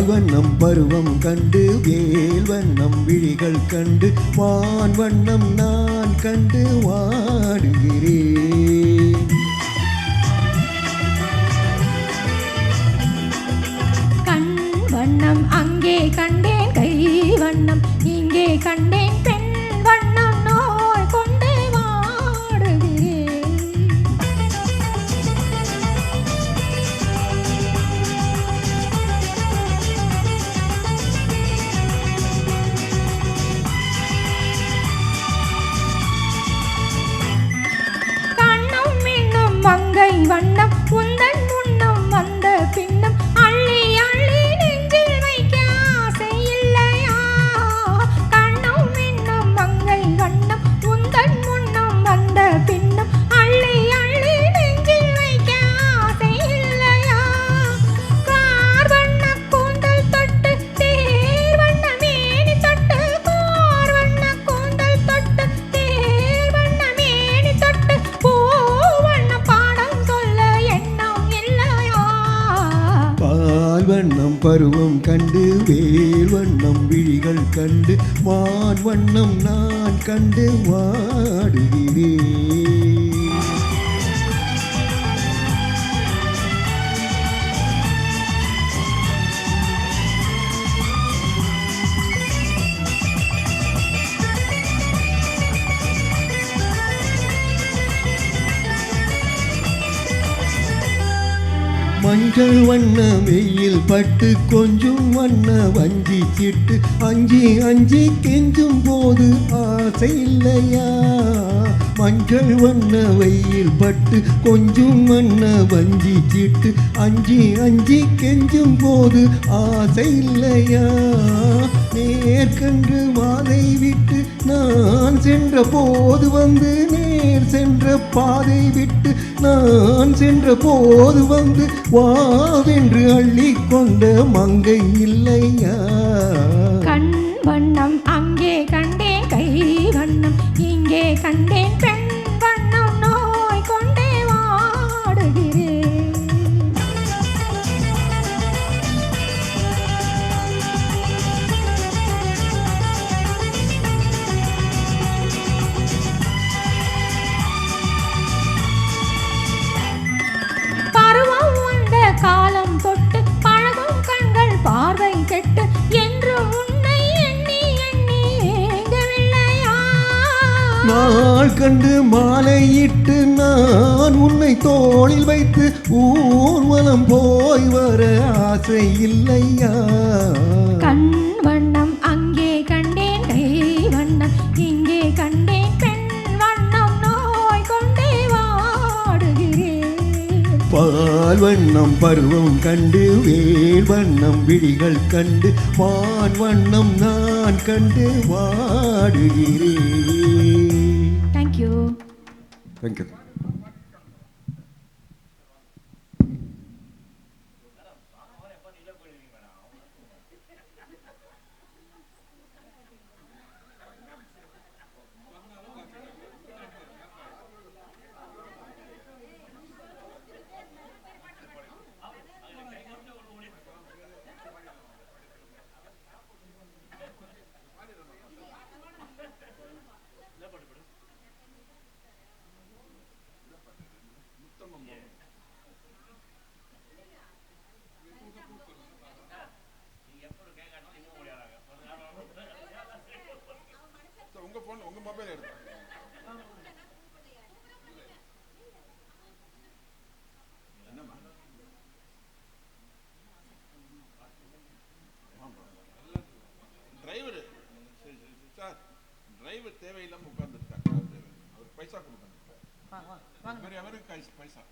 வண்ணம் பருவம் கண்டு வேல் வண்ணம் விழிகள் கண்டு வான் வண்ணம் நான் கண்டு வாடுகிறேன். கண் வண்ணம் அங்கே கண்டேன், கை வண்ணம் இங்கே கண்டேன், பெண் வண்ணம் நோய் கொண்டு வாடுகிறேன். கண்ணம் இன்னும் மங்கை வண்ணம் உந்தன் முன்னம் வந்த பின்னம் அள்ளி அள்ளி நெஞ்சில் வைக்க ஆசை இல்லையா? கண்ணம் இன்னும் மங்கை வண்ணம் உந்தன் முன்னம் வந்த பின்னம் அள்ளி அள்ளி நெஞ்சில் வைக்க ஆசை இல்லையா? கார் வண்ண கூந்தல் தொட்டு தேர் வண்ண மேனி தொட்டு, கார் வண்ண கூந்தல் தொட்டு தேர் வண்ண மேனி தொட்டு பூ வண்ண பாடம் சொல்ல எண்ணம் இல்லையா? பால் வண்ணம் பருவம் கண்டு வேல் வண்ணம் விழிகள் கண்டு வான் வண்ணம் நான் கண்டு வாடுகிறேன். மஞ்சள் வண்ண வெயில் பட்டு கொஞ்சம் வண்ண வஞ்சி சிட்டு அஞ்சி அஞ்சி கெஞ்சும் போது ஆசை இல்லையா? மஞ்சள் வண்ண வெயில் பட்டு கொஞ்சம் வண்ண வஞ்சி சிட்டு அஞ்சி அஞ்சி கெஞ்சும் போது ஆசை இல்லையா? நேர்கன்று மாலை விட்டு நான் சென்ற போது வந்து நேர் சென்ற பாதை விட்டு நான் சென்ற போது வந்து வாவென்று அள்ளி கொண்ட மங்கை இல்லையா? கண் வண்ணம் அங்கே கண்டேன், கை வண்ணம் இங்கே கண்டேன், பெண் வண்ணம் நோய் கொண்டே வாடுகிறேன். பருவம் வந்த காலம் தொட்டு பழகும் கண்கள் பார்வை கெட்டு என்று உன்னை எண்ணி எண்ணி ஏங்கவில்லையா? நாள் கண்டு மாலையிட்டு நான் உன்னை தோளில் வைத்து ஊர்வலம் போய் வர ஆசை இல்லையா? கண் வண்ணம் அங்கே கண்டேன், கை வண்ணம் இங்கே கண்டேன், பெண் வண்ணம் நோய் கொண்டே வாடுகிறேன். பால் வண்ணம் பருவம் கண்டு வேல் வண்ணம் விழிகள் கண்டு வான் வண்ணம் நான் கண்டு வாடுகிறேன். தேங்க்யூ. தேங்க்யூ. உங்க போன் உங்க மொபைல் எடுத்து என்னம்மா டிரைவர் சார் டிரைவர் தேவையில்லாம உட்கார்ந்துருக்காங்க. அவர் பைசா கொடுக்கணும். அவருக்கு பைசா